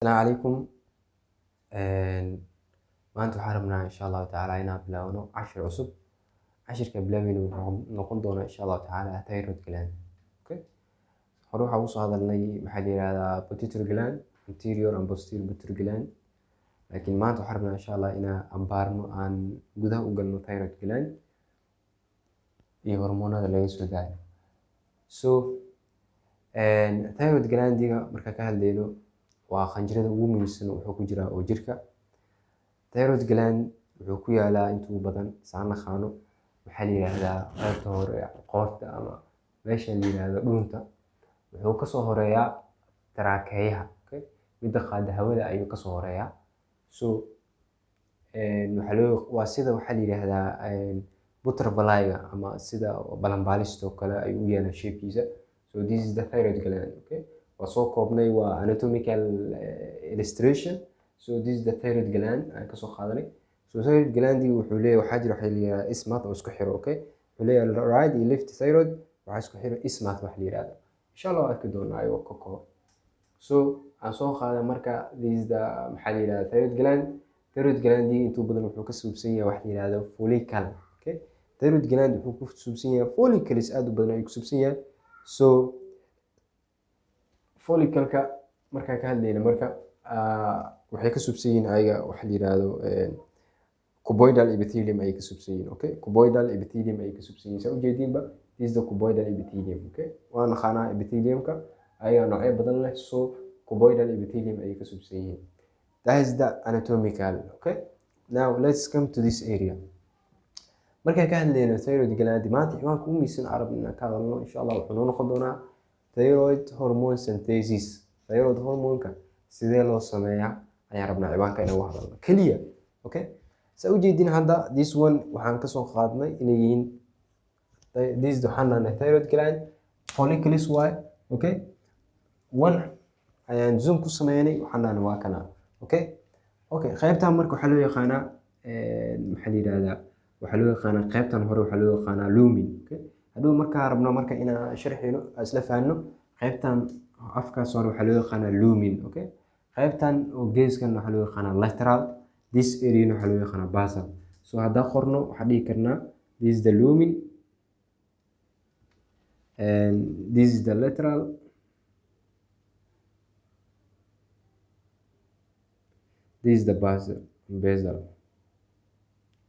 السلام عليكم. maanta waxaan rabnaa insha allahu tacaala inaan bilaawno cashir cusub. Cashirka bilaabeyna wuxuu noqon doonaa insha allahu tacaala thyroid gland. Okay, hore waxaan usoo hadalnay maxaa la yihahdaa pituitary gland, anterior and posterior pituitary gland, laakiin maanta waxaan rabnaa insha allah inaan ambaarno aan gudaha u galno thyroid gland iyo hormoonada laga soo daayo. So thyroid glandiga markaan ka hadlayno waa qanjirada ugu muhiimsan wuxuu ku jiraa oo jirka. Thyroid gland wuxuu ku yaalaa inta ugu badan saan naqaano maxaa la yihahdaa qaybta hore qoorta ama meesha la yihahdo dhuunta. Wuxuu kasoo horeeyaa taraakeyaha, okay? Midda qaada hawada ayuu kasoo horeeyaa. So waa sida waxaa la yihahdaa butterfly-ga ama sida balanbaalista oo kale ayuu u yeelaa shape-kiisa. So this is the thyroid gland, okay? Waa soo koobnay, waa anatomical illustration. So this is the thyroid gland aan kasoo qaadanay. So thyroid glandiga wuxuu leeyahay waxaa jira waxa la yihahdaa isthmus oo isku xiro, okay? Wuxuu leeyahay right iyo left thyroid waxaa isku xiro isthmus wax la yihahdo. Insha Allah waan arki doonaa ayuu ka kooban. So aan soo qaaday marka this is the maxaa la yihahdaa thyroid gland. Thyroid glandiga intuu badan wuxuu ka suubsan yahay wax la yihahdo follicle, okay? Thyroid gland wuxuu ku suubsan yahay follicles aad u badan ayuu ku suubsan yahay. So follicle-ka markaan ka hadlayno marka waxay ka suubsan yihiin ayaga waxa la yihahdo cuboidal epithelium ayay ka suubsan yihiin, okay? Cuboidal epithelium ayay ka suubsan yihiin. Saa ujeediinba this is the cuboidal epithelium, okay? Waa naqaanaa epithelium-ka ayaga noocyo badan leh. So cuboidal epithelium ayay ka suubsan yihiin. That is the anatomical, okay? Now let's come to this area. Markaan ka hadlayno thyroid gland maanta ciwaanka ugu muhiimsan arabna ka hadalno insha Allah wuxuu noqon doonaa thyroid hormone synthesis. Thyroid hormone-ka sidee loo sameeyaa ayaan rabnaa ciwaanka inaan uga hadalno kaliya, okay? Saa ujeedin hadda this one waxaan kasoo qaadnay inay yihiin this waxaan nahnay thyroid gland follicles y, okay? One ayaan zoom ku sameynay waxaan nahnay waa kana, okay? Okay, qaybtan marka waxaa loo yaqaanaa maxaa la yihahdaa waxaa loo yaqaanaa qaybtan hore waxaa loo yaqaanaa lumen, okay? Hadduu markaa rabno marka inaan sharxino isla fahanno qaybtan afkaas hore waxaa loo yaqaanaa lumen, okay? qaybtan oo geeskan waxaa loo yaqaanaa lateral, this area waxaa loo yaqaanaa basal. So haddaan qorno waxaan dhihi karnaa this is the lumen and this is the lateral, this is the basal,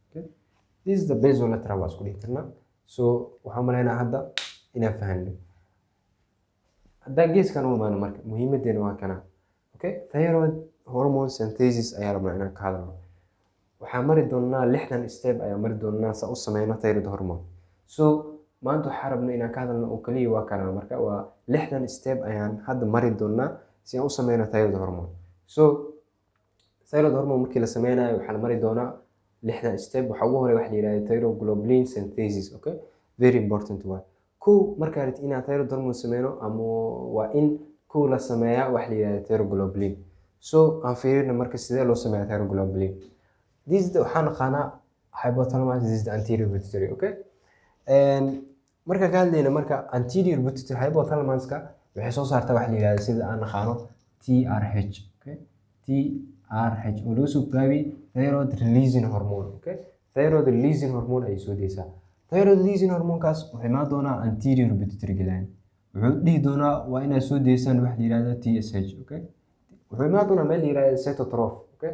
okay? This is the basolateral waa isku dhihi karnaa. So waxaan maleynaa hadda inaan fahanno. haddaan geeskan u imaano marka muhiimadeena waa kana, okay? Thyroid hormone synthesis ayaa rabnaa inaan ka hadalno. waxaan mari doonaa 6 step ayaan mari doonaa saa u sameyno thyroid hormone. So maanta waxaan rabnaa inaan ka hadalno oo kaliya waa kana marka waa 6 step ayaan hadda mari doonaa si aan u sameyno thyroid hormone. So thyroid hormone markii la sameynayo waxaan mari doonaa 6 step. waxa ugu horeeya waxa la yiraahdo thyroglobulin synthesis, okay? Very important one. markaa rabtid inaad thyroid hormone sameyno ama waa in la sameeyaa wax la yiraahdo thyroglobulin. So aan fiirino marka sidee loo sameeyaa thyroglobulin. This is waxaan naqaanaa hypothalamus, this is the anterior pituitary, okay? marka ka hadlayno marka anterior pituitary hypothalamus-ka waxay soo saartaa wax la yiraahdo sida aan naqaano TRH, okay? TRH oo loo soo gaabiyay thyroid releasing hormone, okay? Thyroid releasing hormone ay soo deysaa. Thyroid releasing hormone-kaas wuxuu imaan doonaa anterior pituitary gland. wuxuu dhihi doonaa waa inaad soo deysaan wax la yiraahdo TSH, okay? wuxuu imaan doonaa meel la yiraahdo cytotroph, okay?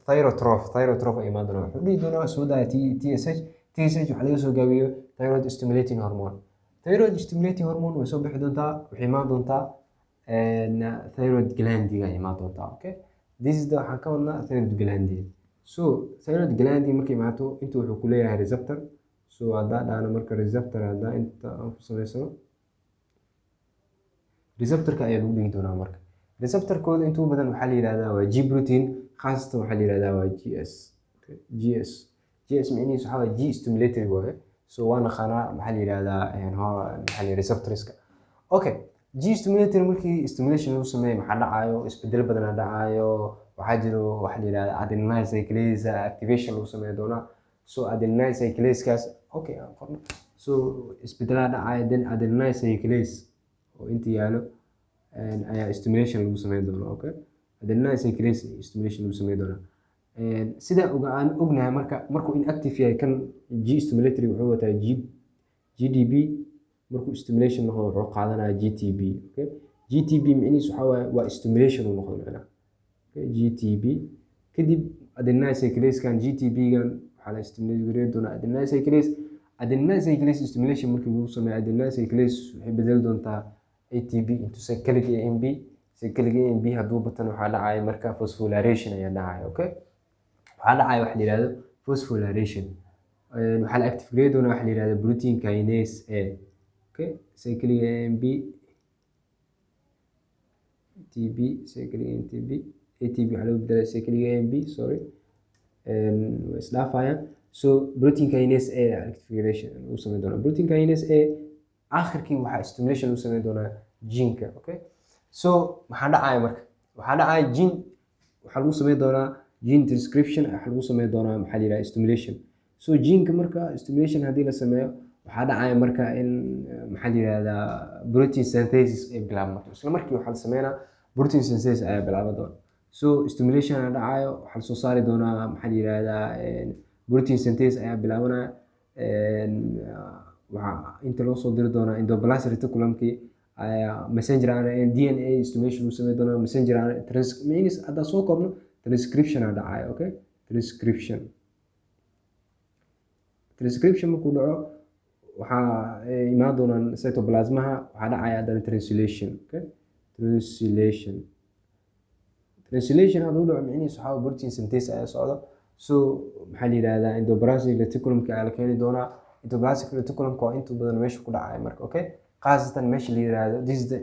Thyrotroph ay imaan doonaa. wuxuu dhihi doonaa soo daaya TSH waxaa laga soo gaabiyo thyroid stimulating hormone. Thyroid stimulating hormone way soo bixi doontaa, waxay imaan doontaa thyroid glandiga ay imaan doontaa, okay? This is waxaan ka wadnaa thyroid glandiga. So thyroid glandiga markay imaato inta wuxuu ku leeyahay receptor. So haddaan dhahno marka receptor haddaan inta aan ku sameysano receptor-ka ayaa lagu dhigi doonaa marka. Receptor-kooda intuu badan waxaa la yihahdaa waa G protein, khaasatan waxaa la yihahdaa waa GS, okay? GS micnihiisu waxaa waaye G stimulatory waaye. So waa naqaanaa maxaa la yihahdaa maxaa la receptors-ka, okay? G stimulatory markii stimulation lagu sameeyo maxaa dhacayo isbedel badan dhacayo. waxaa jiro waxa la yihahdaa adenine cyclase activation lagu sameeyo doonaa. So adenine cyclase-kaas, okay, aan qorno. So isbedelada dhacaya then adenine cyclase oo inta yaalo ayaa stimulation lagu sameyn doonaa, okay? adenylyl cyclase stimulation uu sameyn doonaa. Sida aan ognahay markuu inactive yahay kan G stimulatory wuxuu wataa GDB, markuu stimulation noqdo wuxuu qaadanaya GTB. Okay, GTB micnihiisu waxaa waaye waa stimulation uu noqdo macnaha. Okay, GTB kadib adenylyl cyclase kan GTB gan waxaa la stimulate gareyn doonaa adenylyl cyclase. Adenylyl cyclase stimulation markii lagu sameeyo adenylyl cyclase waxay bedeli doontaa ATP into cyclic AMP. cyclic AMP hadduu batana waxaa dhacaya marka phosphorylation ayaa dhacaya. Okay, waxaa dhacaya wax la yiraahdo phosphorylation. waxaa la active gareyn doonaa wax la yiraahdo protein kinase A. Okay, cyclic AMP ATP cyclic ATP waxaa lagu bedelay cyclic AMP, sorry, way isdhaafayaan. So protein kinase A activation uu sameyn doonaa. Protein kinase A aakhirkii waxaa stimulation uu sameyn doonaa gene-ka. Okay, so maxaa dhacaya marka? Waxaa dhacaya gene waxaa lagu sameyn doonaa gene transcription, waxaa lagu sameyn doonaa maxaa la yiraahdaa stimulation. So gene-ka marka stimulation haddii la sameeyo waxaa dhacaya marka in maxaa la yiraahdaa protein synthesis ay bilaabmato. Isla markii waxaa la sameynaa protein synthesis ayaa bilaaban doona. So stimulation ayaa dhacayo, waxaa la soo saari doonaa maxaa la yiraahdaa protein synthesis ayaa bilaabanaya. waxaa inta loo soo diri doonaa endoplasmic reticulumkii messenger RNA DNA stimulation uu sameyn doonaa. Messenger RNA means hadda soo koobno transcription aa dhacaya. Okay, transcription markuu dhaco waxaa imaan doonaan cytoplasmaha, waxaa dhacaya haddana translation. Okay, translation hadduu dhaco micnihiisu waxaa protein synthesis ayaa socdo. So maxaa la yiraahdaa endoplasmic reticulumka ayaa la keeni doonaa. Endoplasmic reticulumka waa inta badan meesha ku dhacaya marka. Okay, khaasatan meesha la yiraahdo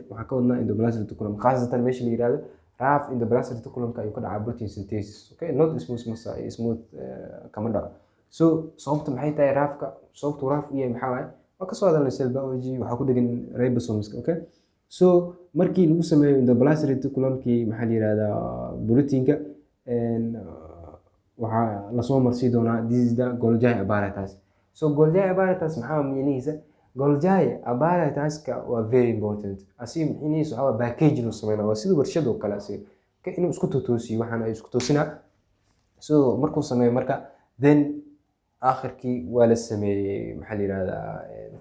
waxaa ka wadnaa endoplasmic reticulum, khaasatan meesha la yiraahdo rough endoplasmic reticulumka ayuu ka dhacaa protein synthesis. Okay, not smooth kama dhaco. So sababta maxay tahay roughka? Sababtu rough u yahay maxaa waaye? waa kasoo hadalnay cell biology, waxaa ku dhegan ribosomes. Okay, so markii lagu sameeyo endoplasmic reticulumkii maxaa la yiraahdaa proteinka waxaa lasoo marsii doonaa this is the Golgi apparatus. So Golgi apparatus maxaa micnihiisa? Golgi apparatus-ka waa very important. Asiga micnihiisu waxaa package loo sameynaa, waa sida warshad oo kale asiga. Okay, inuu isku toosiyo waxaan ay isku toosinaa. So markuu sameeyo marka then aakhirkii waa la sameeyey maxaa la yiraahdaa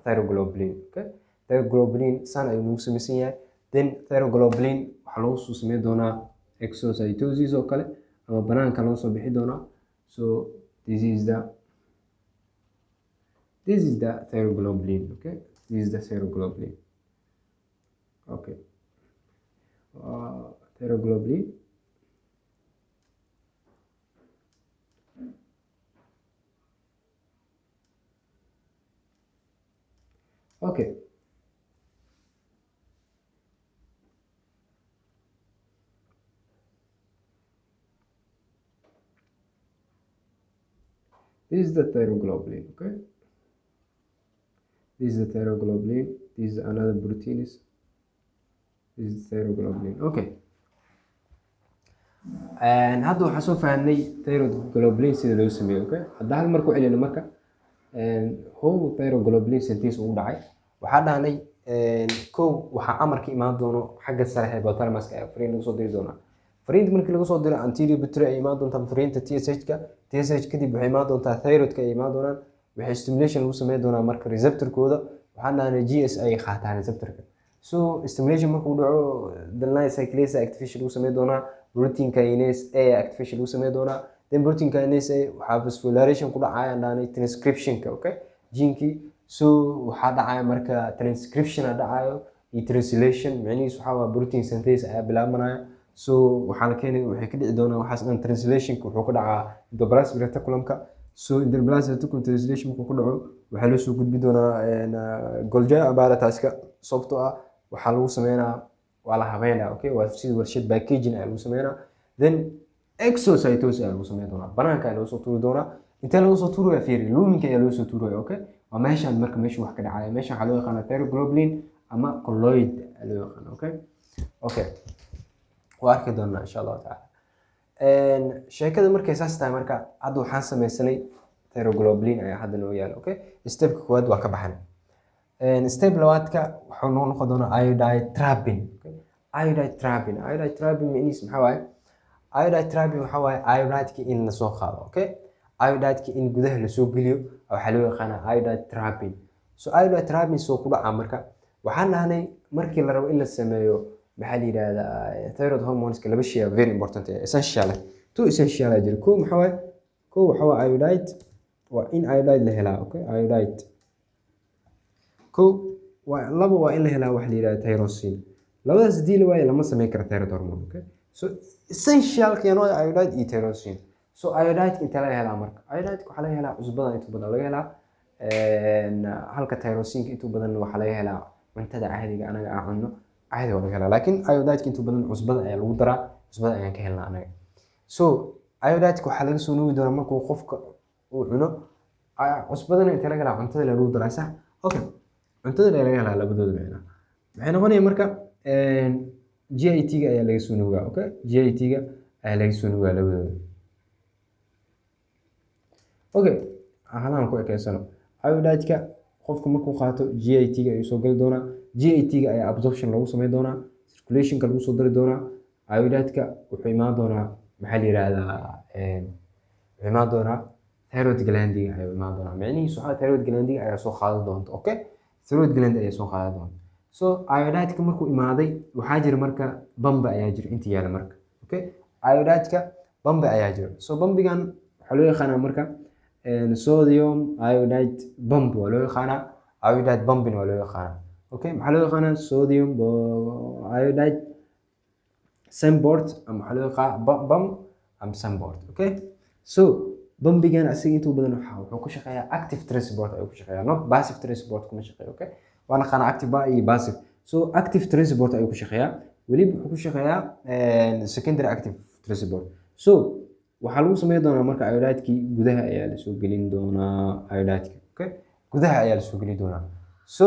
thyroglobulin. Okay, thyroglobulin san ayuu nagu samaysan yahay. Then thyroglobulin waxaa lagu soo sameyn doonaa exocytosis oo kale ama banaanka loo soo bixi doonaa. So this is the thyroglobulin. Okay, this is the thyroglobulin. Okay, thyroglobulin. Okay, this is the thyroglobulin. Okay, this is the thyroglobulin. This is another protein. This is thyroglobulin. Okay, and hadda waxaan soo fahnay thyroglobulin sida loo sameeyo. Okay, hadda hal mar ku celino marka how thyroglobulin synthesis uu dhacay. waxaa dhahnay kow waxaa amarka imaan doono xagga sare hypothalamus-ka ee fariin lagu soo diri doonaa. fariinta markii lagu soo diro anterior pituitary ay imaan doontaa fariinta TSH-ka. TSH kadib waxay imaan doontaa thyroid-ka ay imaan doonaan. waxay stimulation lagu sameyn doonaa marka receptor-kooda. waxaa dhahnay GS ay qaataan receptor-ka. So stimulation markuu dhaco adenylyl cyclase activation lagu sameyn doonaa. protein kinase A activation lagu sameyn doonaa. then protein kinase A waxaa phosphorylation ku dhacaya dhahnay transcription-ka. Okay, gene-kii. So waxaa dhacaya marka transcription dhacayo iyo translation micnihiisu waxaa waa protein synthesis ayaa bilaabanaya. So waxaa la keenay waxay ka dhici doonaa waxaas dhan translation-ka wuxuu ku dhacaa endoplasmic reticulum-ka. So endoplasmic reticulum translation markuu ku dhaco waxaa loo soo gudbi doonaa Golgi apparatus-ka. sababtoo ah waxaa lagu sameynaa waa la habeynaa. Okay, waa sida warshad packaging ayaa lagu sameynaa. Then exocytosis ayaa lagu sameyn doonaa, banaanka ayaa lagu soo tuuri doonaa. intee lagu soo tuuraya fiiri luminka ayaa lagu soo tuuraya. Okay, waa meeshaan marka meesha wax ka dhacaya. meesha waxaa loo yaqaanaa thyroglobulin ama colloid loo yaqaano. Okay, waa arki doonaa insha Allah taala. sheekada markay saas tahay marka hadda waxaan sameysanay thyroglobulin ayaa hadda noo yaala. Okay, stepka koowaad waa ka baxnay. step labaadka wuxuu noo noqon doonaa iodide trapping. Okay, iodide trapping micnihiisu maxaa waaye? iodide trapping waxa waaye iodide-ki in la soo qaado. Okay, iodide-ki in gudaha la soo geliyo waxa loo yaqaanaa iodide trapping. So iodide trapping soo ku dhaca marka waxaan nahnay markii la rabo in la sameeyo maxaa la yiraahdaa thyroid hormones laba shay very important essential two essential jira ko waxa waaye iodide waa in iodide la helaa. Okay, iodide ko laba waa in la helaa wax la yiraahdo tyrosine. labadaas hadii la waayo lama sameyn karo thyroid hormone. Okay, so essential keeno iodide iyo tyrosine. So iodide inta laga helaa marka iodide waxa laga helaa cusbada inta badan laga helaa halka tyrosine inta badan waxa laga helaa cuntada caadiga anaga aan cunno caadi waa laga helaa, laakiin iodide inta badan cusbada ayaa lagu daraa, cusbada ayaan ka helnaa anaga. So iodide waxa laga soo nuugi doonaa markuu qofka uu cuno cusbadana inta laga helaa cuntada lagu daraa sax. Okay, cuntada laga helaa labadooda macna maxay noqonayaan marka GIT-ga ayaa laga soo nuugaa. Okay, GIT-ga ayaa laga soo nuugaa labadooda. Okay, halaan ku ekeysano iodide-ka qofka markuu qaato GIT-ga ayuu soo gali doonaa. GIT-ga ayaa absorption lagu sameyn doonaa, circulation-ka lagu soo dari doonaa. iodide-ka wuxuu imaan doonaa maxaa la yiraahdaa wuxuu imaan doonaa thyroid gland-iga ayuu imaan doonaa. macnihiisu waxa thyroid gland-iga ayaa soo qaadan doonta. Okay, thyroid gland ayaa soo qaadan doonta. So iodide-ka markuu imaaday waxaa jira marka bamba ayaa jira inta yaala marka. Okay, iodide-ka bamba ayaa jira. So bambigan waxa loo yaqaanaa marka sodium iodide pump waa loo yaqaanaa, iodide pumping waa loo yaqaanaa. Okay, maxaa loo yaqaanaa sodium iodide sunboard ama waxaa loo yaqaanaa pump ama sunboard. Okay, so pumpigan asiga inta badan wuxuu ku shaqeeyaa active transport ayuu ku shaqeeyaa, not passive transport kuma shaqeeyo. Okay, waa naqaan active iyo passive. So active transport ayuu ku shaqeeyaa, waliba wuxuu ku shaqeeyaa secondary active transport. So waxaa lagu sameyn doonaa marka iodide-ki gudaha ayaa la soo gelin doonaa iodide-ki. Okay, gudaha ayaa la soo gelin doonaa. So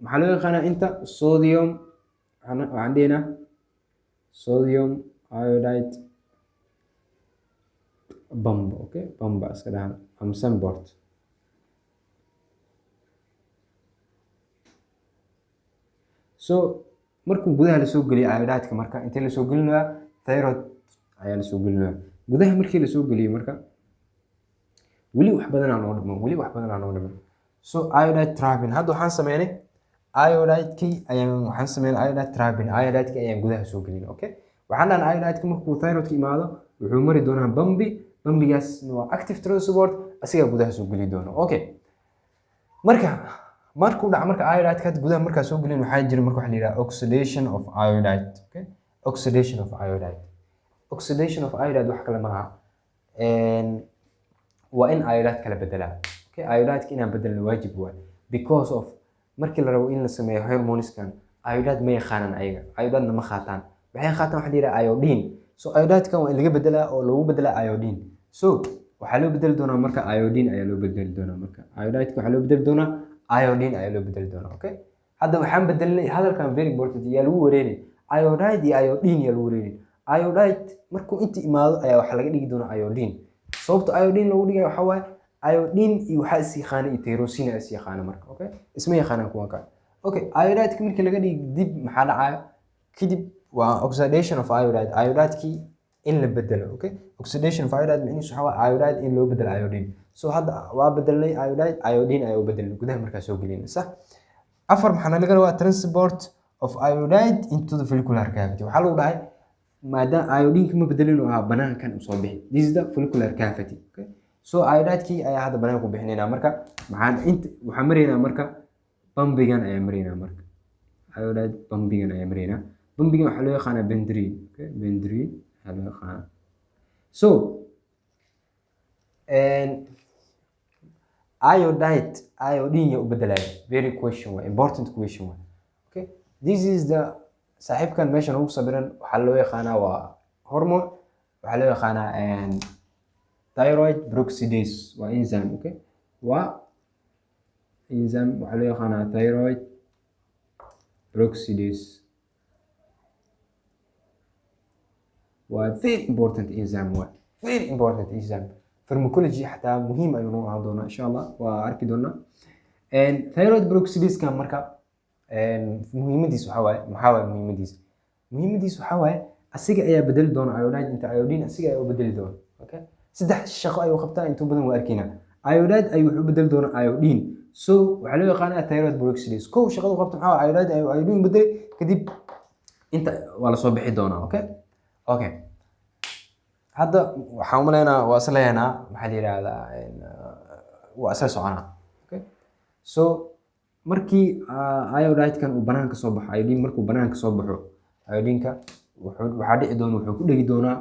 maxaa loo yaqaanaa inta sodium waxaan dhihinaa sodium iodide pump. Okay, pump iska dhahan ama sunboard. So markuu gudaha la soo geliyo iodide-ka marka inta la soo gelinayaa thyroid ayaa la soo gelinayaa. gudaha markii la soo geliyo marka wali wax badan aan noo dhiman. So iodide trapping hadda waxaan sameynay iodide-ki waxaan sameynay iodide trapping, iodide-ki ayaan gudaha soo gelin. Okay, waxaan dhahan iodide-ki markuu thyroid-ka imaado wuxuu mari doonaa bambigaas waa active transport asiga gudaha soo geli doona. Okay, markuu dhac marka iodide-ka gudaha markaa soo gelin waxaa jira marka waxa la yiraahdo oxidation of iodide. Okay, oxidation of iodide. Oxidation of iodide wax kale maaha waa in iodide kala bedelaa. Okay, iodide-ka inaan bedelno waajib waa because of markii la rabo in la sameeyo hormoneskan iodide ma yaqaanaan ayaga, iodide ma qaataan, waxay qaataan waxa la yiraahdo iodine. So iodide-ka waa in laga bedelaa oo lagu bedelaa iodine. So waxaa loo bedeli doonaa marka iodine ayaa loo bedeli doonaa marka iodide-ka waxaa loo bedeli doonaa iodine ayaa loo bedeli doonaa. Okay, hadda waxaan bedelnay hadalkan very important yaa lagu wareerin iodide iyo iodine yaa lagu wareerin. iodide markuu inta imaado ayaa waxa laga dhigi doonaa iodine. sababta iodine lagu dhigay waxa waaye iodine iyo waxa is yaqaan iyo tyrosine is yaqaan marka. Okay, isma yaqaanaan kuwan kale. Okay, iodide-ka markii laga dhigi dib maxaa dhacaya kadib waa oxidation of iodide, iodide-ki in la bedelo. Okay, oxidation of iodide macnihiisu waxa waaye iodide in loo bedelo iodine. So hadda waa bedelnay iodide, iodine ayaa u bedelnay gudaha markaa soo gelinay sax. afar maxaa laga rabaa transport of iodide into the follicular cavity. waxaa lagu dhahay maadaama iodine ma bedelin oo banaankan u soo bixi. This is the follicular cavity. Okay, so iodide-ki ayaa hadda banaanka ku bixinayna marka waxaan maraynaa marka pumpigan ayaa maraynaa marka iodide pumpigan ayaa maraynaa. pumpigan waxaa loo yaqaanaa Bendrine. Okay, Bendrine waxaa loo yaqaanaa. So iodine ya u bedelaya very question waa important question waa. Okay, this is the saaxiibkan meeshan ugu sabiran waxaa loo yaqaanaa waa hormone, waxaa loo yaqaanaa thyroid peroxidase waa enzyme. Okay, waa enzyme waxaa loo yaqaanaa thyroid peroxidase waa very important enzyme waa very important enzyme. pharmacology xataa muhiim ayuu noo ahaan doonaa insha Allah waa arki doonaa. thyroid peroxidase kan marka muhiimadiisu waxa waaye maxaa waaye muhiimadiisu waxa waaye asiga ayaa bedeli doona iodide inta iodine asiga ayaa u bedeli doona. Okay, saddex shaqo ayuu qabtaa intuu badan waa arkina. Iodide ayuu wuxuu bedeli doona iodine, so waxaa loo yaqaanaa thyroid peroxidase. Kow shaqadu qabta maxaa ah iodide ayuu iodine bedeli, kadib inta waa la soo bixi doonaa. Okay, hadda waxaan u maleynayaa waa isleeyahnaa maxaa la yiraahdaa waa isla soconaa. Okay, so markii iodide-kan uu banaanka soo baxo, iodine markuu banaanka soo baxo, iodine-ka waxaa dhici doona wuxuu ku dhegi doonaa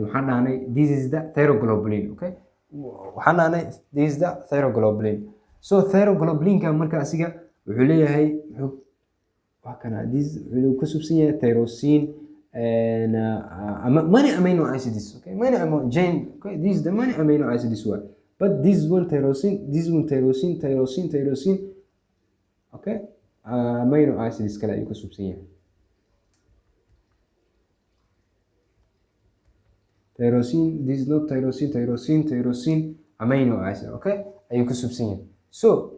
waxaan dhahnay this is the thyroglobulin. Okay, waxaan dhahnay this is the thyroglobulin. So thyroglobulin-ka marka asiga wuxuu leeyahay waa kana this wuxuu ka subsan yahay tyrosine many amino acids. Okay, many amino chain. Okay, this is the many amino acids one, but this one tyrosine, this one tyrosine. Okay, amino acids kale ayuu ka subsan yahay. Tyrosine, this is not tyrosine amino acid. Okay, ayuu ka subsan yahay. So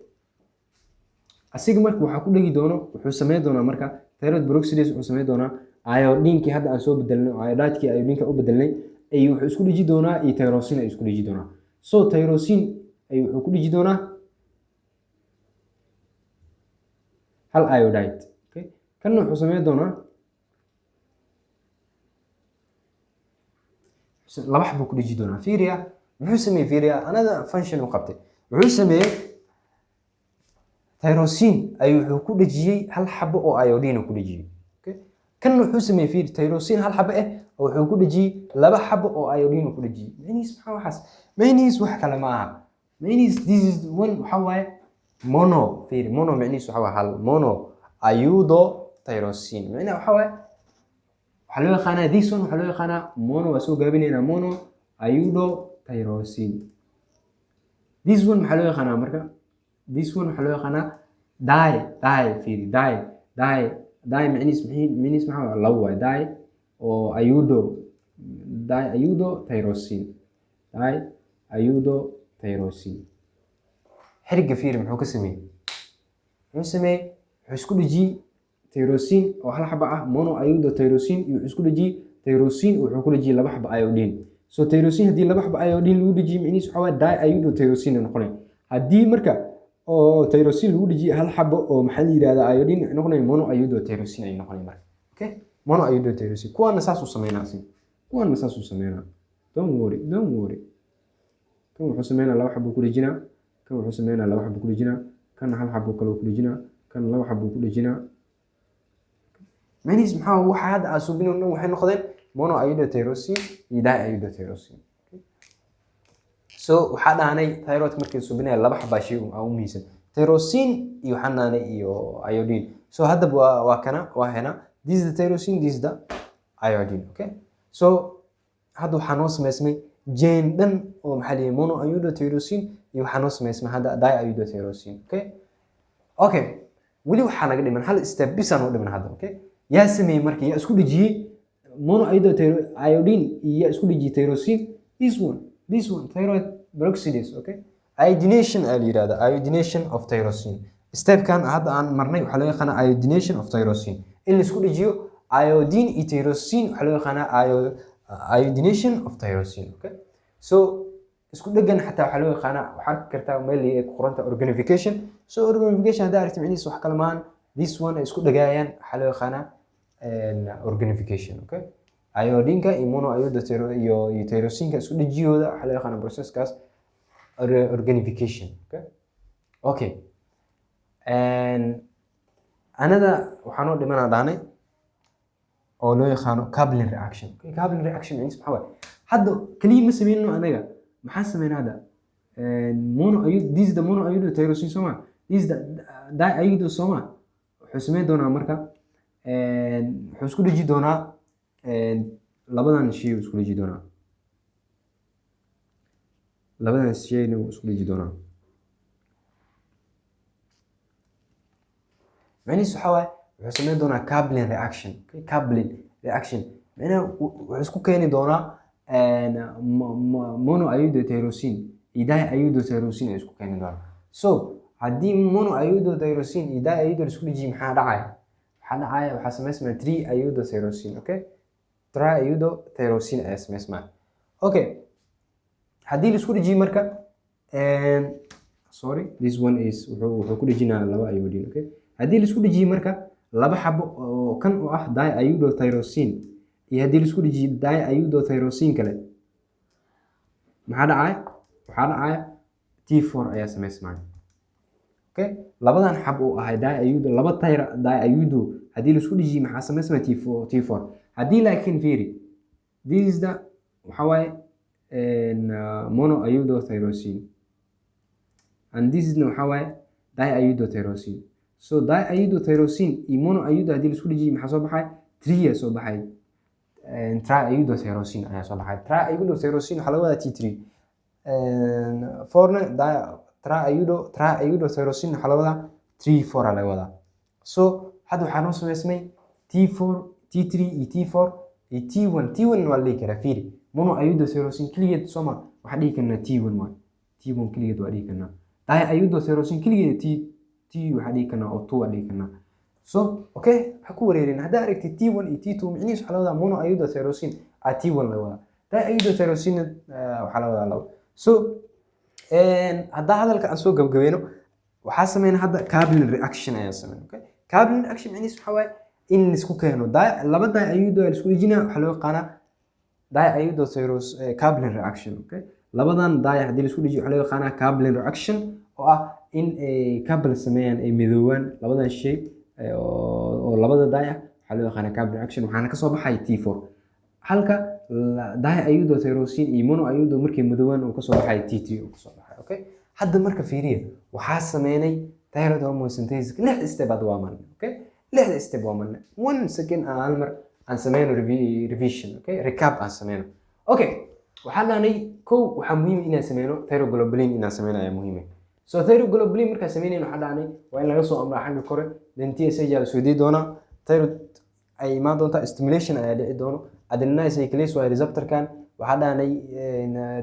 asiga marka waxaa ku dhegi doono wuxuu sameyn doonaa marka thyroid peroxidase wuxuu sameyn doonaa iodine-kii hadda aan soo bedelnay iodide-kii iodine-ka u bedelnay ayuu wuxuu isku dhiji doonaa iyo tyrosine ayuu isku dhiji doonaa. So tyrosine ayuu wuxuu ku dhiji doonaa hal iodide. Okay, kanna wuxuu sameyn doonaa laba xabo ku dhiji doonaa. Fiiriya muxuu sameeyay, fiiriya anada function uu qabtay wuxuu sameeyay tyrosine ayuu wuxuu ku dhajiyay hal xabo oo iodine ku dhajiyay. Okay, kan wuxuu sameeyay fiir tyrosine hal xabo oo wuxuu ku dhajiyay laba xabo oo iodine ku dhajiyay. Means maxaa waxaas? Means wax kale ma aha. Means this is one waxa waaye mono. Fiir mono means waxa waa hal mono iodotyrosine. Macnaheedu waxa waaye waxaa loo yaqaanaa this one waxaa loo yaqaanaa mono, waa soo gaabinaynaa mono iodotyrosine. This one maxaa loo yaqaanaa marka this one waxaa loo yaqaanaa fiiri means maxaa labo waay di oo iodotyrosine. Xiriga fiiri muxuu ka sameeyay, wuxuu isku dhajiyay tyrosine oo hal xabo ah mono iodotyrosine iyo isku dhajiyay tyrosine wuxuu ku dhajiyay laba xabo iodine. So tyrosine haddii laba xabo iodine lagu dhajiyay means waxa waa di iodotyrosine noqonay. Haddii marka oo tyrosine lagu dhajiyay hal xabo oo maxaa la yiraahdaa iodine noqonay mono iodotyrosine ay noqonay marka. Okay, mono iodotyrosine kuwana saas u sameynaa don't worry kan wuxuu sameynaa laba xabo ku dhajinaa, kan wuxuu sameynaa laba xabo ku dhajinaa, kan hal xabo kale ku dhajinaa, kan laba xabo ku dhajinaa. means maxaa waxa hadda aan suubinayno waxay noqdeen mono iodotyrosine iyo di iodotyrosine. So waxaa dhahnay thyroid markii suubinaya laba xabo shay oo muhiimsan tyrosine iyo waxaan dhahnay iyo iodine. So hadda waa kana waa hena this is the tyrosine, this is the iodine. Okay, so hadda waxaa noo sameysmay chain dhan oo maxaa la yiraahdaa mono iodotyrosine iyo waxaa noo sameysmay hadda di iodotyrosine. Okay, weli waxaa naga dhiman hal step bis aan u dhiman hadda. Okay, yaa sameeyay markii yaa isku dhajiyay mono iodine iyo isku dhajiyay tyrosine. This one thyroid peroxidase. Okay, iodination ay yiraahdaa iodination of tyrosine. Step kan hadda aan marnay waxaa loo yaqaanaa iodination of tyrosine. In la isku dhajiyo iodine iyo tyrosine waxaa loo yaqaanaa iodination of tyrosine. Okay, so isku dhagan xataa waxaa loo yaqaanaa waxaad arki kartaa meel ay ku qoranta organification. So organification hadda aragtay macnihiisu wax kale maahan this one ay isku dhagaayaan waxaa loo yaqaanaa organification. Okay, iodine-ka iyo mono iodotyrosine iyo tyrosine-ka isku dhajiyooda waxaa loo yaqaanaa processkaas organification. Okay, anada waxaan u dhimanaa dhahnay oo loo yaqaano coupling reaction. Okay, coupling reaction means maxaa waaye hadda kaliya ma sameeyno anaga maxaa sameynaa hadda this is the mono iodotyrosine soma, this is the di iodo soma. Wuxuu sameyn doonaa marka wuxuu isku dhiji doonaa labadan shay isku dhiji doonaa macnihiisu waxaa waaye wuxuu sameyn doonaa coupling reaction. Okay, coupling reaction macnaha wuxuu isku keeni doonaa mono iodotyrosine iyo di iodotyrosine ay isku keeni doonaa. So haddii mono iodotyrosine iyo di iodotyrosine isku dhiji maxaa dhacaya waxaa sameysmaa 3 iodotyrosine. Okay, triiodothyroxine ayaa sameysmaa. Okay, haddii la isku dhajiyo marka sorry, this one is wuxuu ku dhajinaa laba iodine. Okay, haddii la isku dhajiyo marka laba xabo oo kan u ah diiodothyroxine iyo haddii la isku dhajiyo diiodothyroxine kale maxaa dhacaya? waxaa dhacaya T4 ayaa sameysmaa. Okay, labadan xab oo ahay diiodo laba diiodo haddii la isku dhajiyo maxaa sameysmaa? T4. haddii laakiin fiiri, this is the waxa waaye monoiodothyroxine and this is waxa waaye diiodothyroxine. So diiodothyroxine iyo monoiodo haddii la isku dhajiyo maxaa soo baxay? 3 ayaa soo baxay. Triiodothyroxine ayaa soo baxay. Triiodothyroxine waxaa laga wadaa T3. 4 na triiodothyroxine waxaa laga wadaa 3-4 aa laga wadaa. So hadda waxaa noo sameysmay T4, T3 iyo T4 iyo T1. T1 waa la dhihi karaa. fiiri, monoiodothyroxine keligeed sooma waxaa dhihi karnaa T1 waay. T1 keligeed waa dhihi karnaa. Diiodothyroxine keligeed T waxaa dhihi karnaa oo 2 waa dhihi karnaa. So okay, ha ku wareerin. haddaa aragtid T1 iyo T2 micnihiisu waxaa laga wadaa monoiodothyroxine T1 laga wadaa. Diiodothyroxine waxaa laga wadaa labo. So haddaa hadalka aan soo gabagabayno waxaa sameyn hadda Kablan reaction ayaa sameyn. Okay, Kablan reaction micnihiisu waxaa waaye in la isku keeno laba diiodo la isku dhajinaa waxaa loo yaqaanaa diiodothyroxine Kablan reaction. Okay, labadan haddii la isku dhajiyo waxaa loo yaqaanaa Kablan reaction oo ah in ay Kablan sameeyaan ay midoobaan labadan shay oo labada waxaa loo yaqaanaa Kablan reaction. waxaana ka soo baxay T4. halka diiodothyroxine iyo monoiodo markay midoobaan oo ka soo baxay T3 oo ka soo baxay. Okay, hadda marka fiiriya waxaa sameynay thyroid hormone synthesis 6 step waa man. Okay, 6 step waa man. 1 second aan mar aan sameyno revision. Okay, recap aan sameyno. Okay, waxaa dhaanay waxaa muhiim inaan sameyno thyroglobulin inaan sameyno ayaa muhiim. So thyroglobulin markaa sameynayno waxaa dhaanay waa in laga soo amraa xagga kore, then TSH la soo dii doona, thyroid ay imaan doonta, stimulation ayaa dhici doono, adenylyl cyclase waa receptor-kan, waxaa dhaanay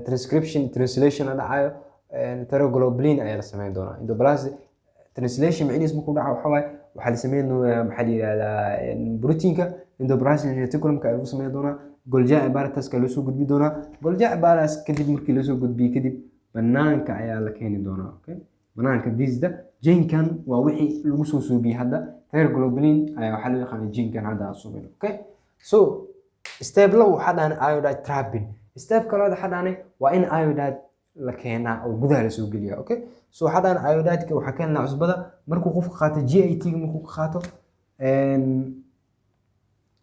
transcription translation dhacayo, thyroglobulin ayaa la sameyn doonaa. Endoplasmic translation micnihiisu markuu dhaco waxaa waaye waxaa la sameyn doonaa maxaa la yiraahdaa proteinka endoplasmic reticulumka ayaa lagu sameyn doonaa. Golgi apparatus-ka loo soo gudbi doonaa. Golgi apparatus kadib markii la soo gudbiyo kadib banaanka ayaa la keeni doonaa. Okay, banaanka disda gene-kan waa wixii lagu soo suubiyay hadda thyroglobulin ayaa waxaa loo yaqaanaa gene-kan hadda aan suubino. Okay, so step law waxaa dhaanay iodide trapping. Step kale waxaa dhaanay waa in iodide la keenaa oo gudaha la soo geliyaa. Okay, so waxaa dhaanay iodide-ka waxaa keenaa cusbada markuu qofka qaato GIT-ga markuu ka qaato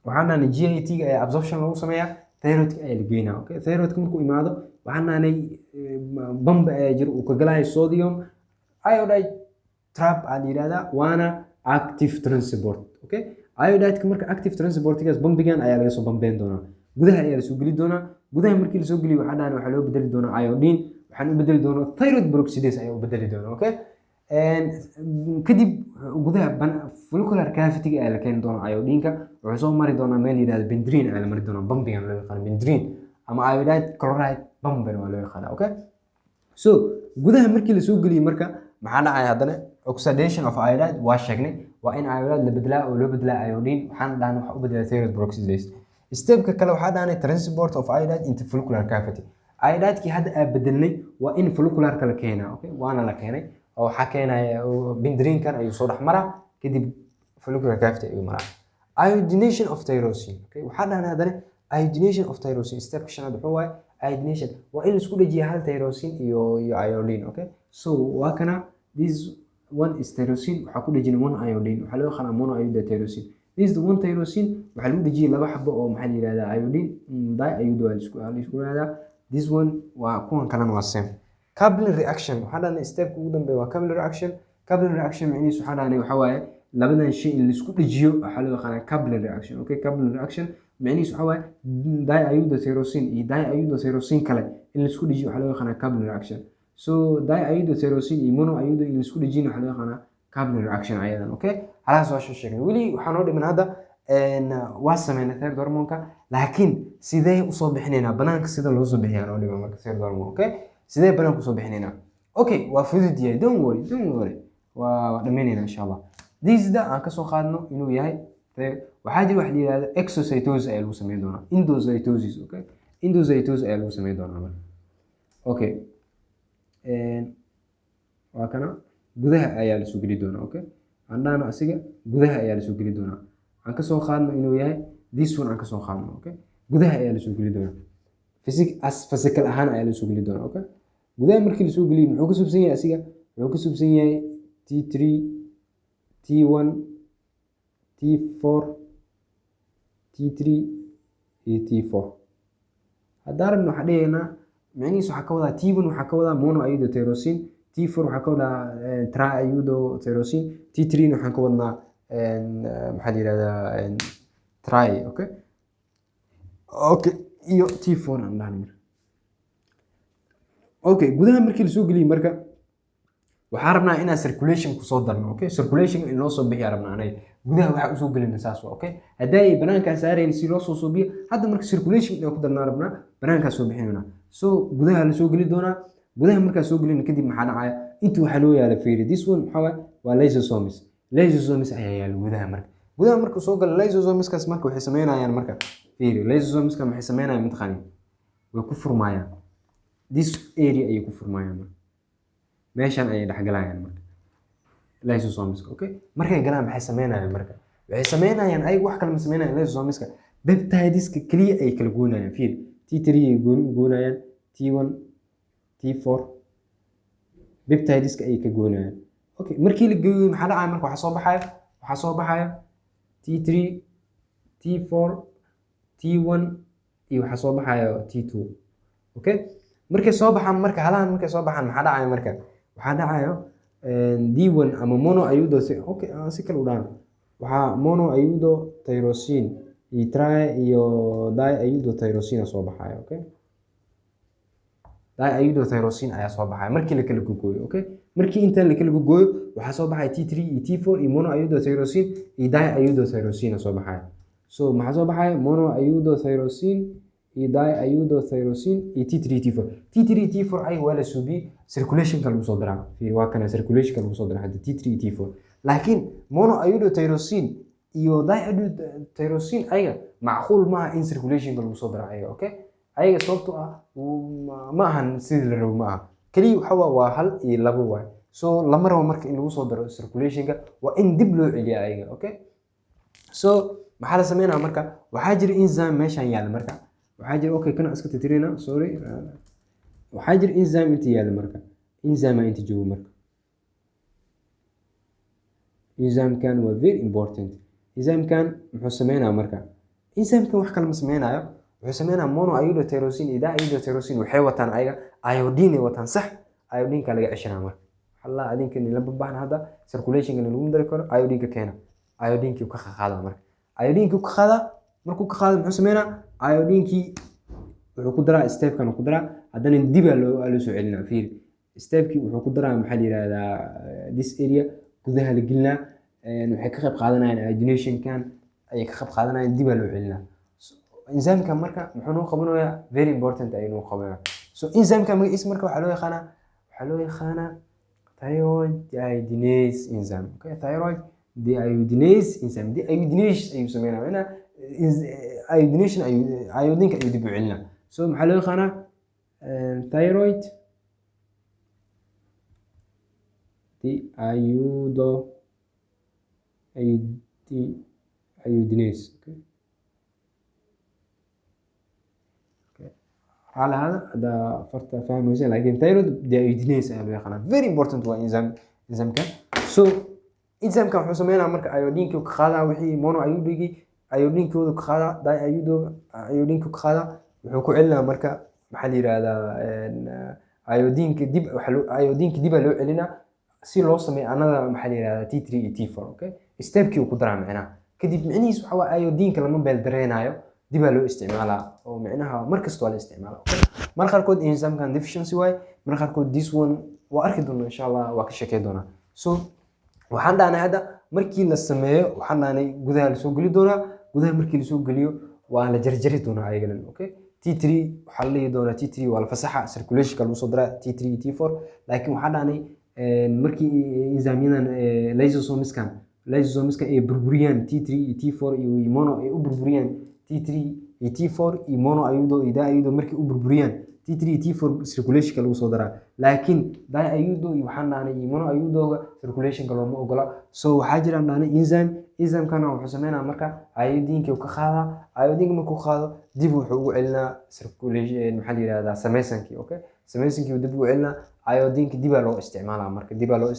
waxaan dhaanay GIT-ga ayaa absorption lagu sameeyaa, thyroid-ka ayaa la geynaa. Okay, thyroid-ka markuu imaado waxaan dhaanay bamba ayaa jira uu ka galayo sodium iodide trap aan yiraahdaa waana active transport. Okay, iodide-ka marka active transport-gaas bambigan ayaa laga soo bambeyn doonaa, gudaha ayaa la soo geli doonaa. gudaha markii la soo geliyo waxaan dhaanay waxaa loo bedeli doonaa iodine, waxaan u bedeli doonaa thyroid peroxidase ayaa u bedeli doonaa. Okay, kadib gudaha follicular cavity ayaa la keeni doonaa iodine-ka, wuxuu soo mari doonaa meel yiraahdo bendrine ayaa la mari doonaa, bambigan loo yaqaan bendrine ama iodide chloride bamben waa loo yaqaan. Okay, so gudaha markii la soo geliyo marka maxaa dhacaya haddana oxidation of iodide waa sheegnay, waa in iodide la bedlaa oo loo bedlaa iodine, waxaan dhahnay waxa u bedela thyroid peroxidase. Stepka kale waxaa dhahnay transport of iodide into follicular cavity. Iodide-kii hadda aan bedelnay waa in follicular-ka la keenaa. Okay, waana la keenay oo waxaa keenaya bendrine-kan ayuu soo dhex maraa kadib follicular cavity ayuu maraa. Iodination of thyroxine. Okay, waxaa dhahnay haddana iodination of thyroxine. Stepka shanaad wuxuu waaye iodination waa in la isku dhajiyo hal thyroxine iyo iodine. Okay, so waa kana this one is thyroxine waxaa ku dhajina one iodine, waxaa loo yaqaanaa monoiodothyroxine. This is the one thyroxine waxaa lagu dhajiyay laba xabo oo maxaa la yiraahdaa iodine, diiodo la isku yiraahdaa. This one waa kuwan kalena waa same. Kablan reaction waxaa dhahnay stepka ugu dambeeya waa Kablan reaction. Kablan reaction micnihiisu waxaa dhahnay waxaa waaye labadan shay in la isku dhajiyo waxaa loo yaqaanaa Kablan reaction. Okay, Kablan reaction micnihiisu waxaa waaye diiodothyroxine iyo diiodothyroxine kale in la isku dhajiyo waxaa loo yaqaanaa Kablan reaction. So diiodothyroxine iyo monoiodo in la isku dhajiyo waxaa loo yaqaanaa Kablan reaction ayadan. Okay, halaas waa soo sheegnay. weli waxaa noo dhiman hadda waa sameynay thyroid hormone-ka, laakiin sidee u soo bixinaynaa banaanka, sida loo soo bixiyaa noo dhiman marka thyroid hormone. Okay, sidee banaanka u soo bixinaynaa? Okay, waa fudud yahay, don't worry waa dhameynayna insha Allah. This aan ka soo qaadno inuu yahay waxaa jira wax la yiraahdo exocytosis ayaa lagu sameyn doonaa, endocytosis. Okay, endocytosis ayaa lagu sameyn doonaa marka. Okay, waa kana gudaha ayaa la soo geli doonaa. Okay, andana asiga gudaha ayaa la soo geli doonaa. aan ka soo qaadno inuu yahay this one aan ka soo qaadno. Okay, gudaha ayaa la soo geli doonaa. physical ahaan ayaa la soo geli doonaa. Okay, gudaha markii la soo geliyo muxuu ka subsan yahay asiga? Wuxuu ka subsan yahay T3, T1, T4, T3 iyo T4. haddaan rabno waxaa dhigaynaa macnihiisu waxaa ka wadaa T1 waxaa ka wadaa monoiodotyrosine, T4 waxaa ka wadaa triiodotyrosine, T3 waxaan ka wadnaa maxaa la yirahdaa tri. Okay, okay, iyo T4 aan dhahnay marka. Okay, gudaha markii la soo geliyo marka waxaa rabnaa inaan circulation ku soo darno. Okay, circulation in loo soo bixiyo rabnaa anaga gudaha waxa u soo gelina saas waa. Okay, haday banaanka saareen si loo soo biyo hadda marka circulation inaan ku darnaa rabnaa banaanka soo bixinayna. So gudaha la soo geli doonaa. gudaha marka soo gelina kadib maxaa dhacaya? inta waxa loo yaala fiiri this one waxa waa lysosomes. lysosomes ayaa yaala gudaha marka. gudaha marka soo gal lysosomes kaas marka waxay sameynayaan marka fiiri lysosomes ka maxay sameynayaan mid qani way ku furmayaan this area ayay ku furmayaan marka meeshan ayay dhaxgalayaan marka lysosomes. Okay, markay galaan maxay sameynayaan marka? waxay sameynayaan ay wax kale ma sameynayaan lysosomes ka peptides ka kaliya ay kala goonayaan. fiiri T3 ay goonayaan, T1, T4 peptides ka ay ka goonayaan. Okay, markii la geeyo maxaa dhacaya marka? waxaa soo baxaya T3, T4, T1 iyo waxaa soo baxaya T2. Okay, markay soo baxaan marka halahan markay soo baxaan maxaa dhacaya marka? waxaa dhacaya D1 ama monoiodotyrosine. Okay, si kale u dhaana waxaa monoiodotyrosine iyo tri iyo diiodotyrosine soo baxaya. Okay, diiodotyrosine ayaa soo baxaya markii la kala gooyo. Okay, markii inta la kala gooyo waxaa soo baxaya T3 iyo T4 iyo monoiodotyrosine iyo diiodotyrosine soo baxaya. So maxaa soo baxaya? monoiodotyrosine iyo diiodotyrosine iyo T3 T4. T3 T4 ay waa la suubi circulation ka lagu soo diraa. fiiri waa kana circulation ka lagu soo diraa hadda T3 T4. laakiin monoiodotyrosine iyo diiodotyrosine ayaga macquul ma aha in circulation ka lagu soo diraa ayaga. Okay, ayaga sababtoo ah ma ahan sidii la rabo ma aha. kaliya waxa waa hal iyo labo waay. So lama rabo marka in lagu soo daro circulation ka waa in dib loo celiyo ayaga. Okay, so maxaa la sameynaa marka? waxaa jira enzyme meeshan yaala marka. waxaa jira okay kana iska titirina sorry. waxaa jira enzyme inta yaala marka. enzyme inta joogo marka. enzyme kan waa very important. enzyme kan muxuu sameynaa marka? enzyme kan wax kale ma sameynayo. wuxuu sameynaa monoiodotyrosine iyo diiodotyrosine waxay wataan ayaga iodine wataan sax. iodine ka laga ceshanaa marka. Allah adinka in la babaan hadda circulation kan lagu dari karo iodine ka keena. iodine ki ka qaada marka. iodine ki ka qaada markuu ka qaado muxuu sameynaa? iodine ki wuxuu ku daraa step kan ku daraa haddana dib loo soo celinaa. fiiri step ki wuxuu ku daraa maxaa la yiraahdaa this area gudaha la gelinaa. waxay ka qayb qaadanayaan iodination kan ay ka qayb qaadanayaan dib loo celinaa. enzyme kan marka muxuu noo qabanayaa? very important ay noo qabanayaa. so enzyme kan magaciisa marka waxaa loo yaqaanaa thyroid dehydrogenase enzyme. Okay, thyroid dehydrogenase enzyme. dehydrogenase ayuu sameynaa iodination iodinka ayuu dib u celinaa. so maxaa loo yaqaanaa? thyroid dehydrogenase. على هذا فرت فاهم وزين لكن thyroid dehydrogenase ayaa loo yaqaanaa. very important waa enzyme kan. so enzyme kan wuxuu sameynaa marka iodine ka qaadaa wixii monoiodine iodine kooda ka qaadaa iodine ka qaadaa wuxuu ku celinaa marka maxaa la yiraahdaa iodine ka dib loo celinaa si loo sameeyo anada maxaa la yiraahdaa T3 iyo T4. Okay, step ki uu ku daraa macnaha kadib macnihiisu waxa waa iodine ka lama beel dareenayo dib loo isticmaalaa oo macnaha markasta waa la isticmaalaa. mar qaarkood enzyme kan deficiency way mar qaarkood this one waa arki doonaa insha Allah waa ka sheekay doonaa. so waxaan dhaanay hadda markii la sameeyo waxaan dhaanay gudaha la soo geli doonaa. gudaha markii la soo geliyo waa la jarjari doonaa ayagana. Okay, T3 waxaa la leeyahay doonaa T3 waa la fasaxa circulation ka lagu soo diraa T3 T4. laakiin waxaan dhaanay markii enzyme-yadan lysosomes kan lysosomeska ay burburiyaan T3 iyo T4 iyo mono ay u burburiyaan T3 iyo T4 iyo mono ayudo markay u burburiyaan T3 iyo T4 circulation lagu soo daraa laakiin ayudo iyo waxaan dhahnay iyo mono ayudoga circulation looma ogola so waxaa jira dhahnay enzyme kana wuxuu sameynaa marka iodine ka qaada iodine markuu qaado dib wuxuu ugu celinaa circulation maxaa la yiraahdaa sameysankii okay sameysankii dib ugu celinaa iodine dib loo isticmaalaa marka dib loo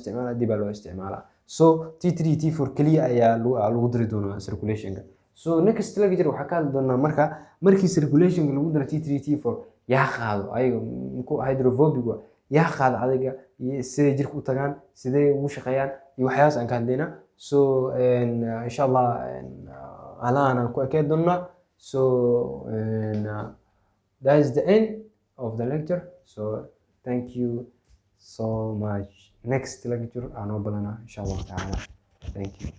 isticmaalaa so T3 T4 kaliya ayaa lagu dari doonaa circulation so next lecture waxaa ka hadli doonaa markii circulation lagu daro T3 T4 yaa qaado ayaga ku hydrophobic yaa qaado adiga sidee jirka u tagaan sidee ugu shaqeeyaan iyo waxyaas aan ka hadlayna so insha Allah alaana ku ekeed doonaa so that is the end of the lecture so thank you so much next lecture aan oo balana insha Allah taala thank you